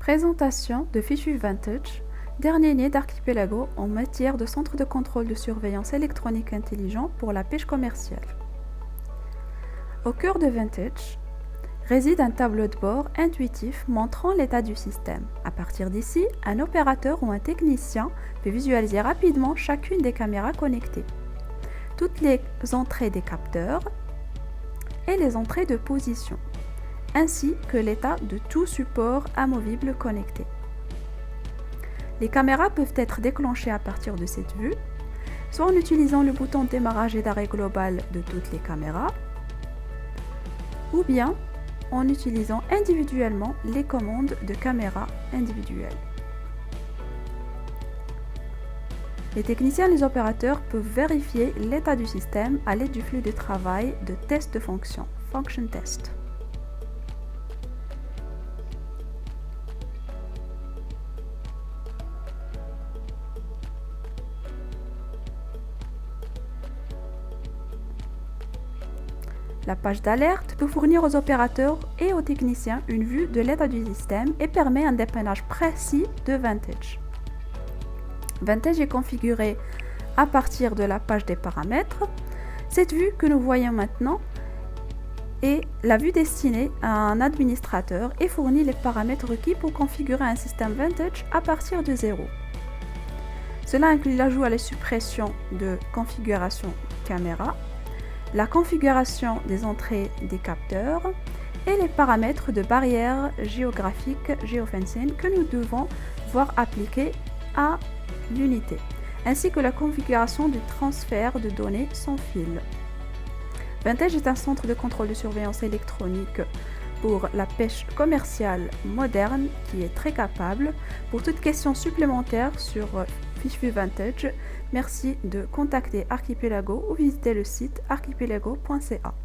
Présentation de Fichevue Vantage, dernier né d'Archipelago en matière de centre de contrôle de surveillance électronique intelligent pour la pêche commerciale. Au cœur de Vantage réside un tableau de bord intuitif montrant l'état du système. À partir d'ici, un opérateur ou un technicien peut visualiser rapidement chacune des caméras connectées, toutes les entrées des capteurs et les entrées de position, ainsi que l'état de tout support amovible connecté. Les caméras peuvent être déclenchées à partir de cette vue, soit en utilisant le bouton de démarrage et d'arrêt global de toutes les caméras, ou bien en utilisant individuellement les commandes de caméra individuelles. Les techniciens et les opérateurs peuvent vérifier l'état du système à l'aide du flux de travail de test de fonction, Function Test. La page d'alerte peut fournir aux opérateurs et aux techniciens une vue de l'état du système et permet un dépannage précis de Vantage. Vantage est configuré à partir de la page des paramètres. Cette vue que nous voyons maintenant est la vue destinée à un administrateur et fournit les paramètres requis pour configurer un système Vantage à partir de 0. Cela inclut l'ajout à la suppression de configuration caméra, la configuration des entrées des capteurs et les paramètres de barrière géographique geofencing que nous devons voir appliqués à l'unité, ainsi que la configuration du transfert de données sans fil. Vantage est un centre de contrôle de surveillance électronique pour la pêche commerciale moderne qui est très capable. Pour toute question supplémentaire sur Fichevue Vantage, merci de contacter Archipelago ou visiter le site archipelago.ca.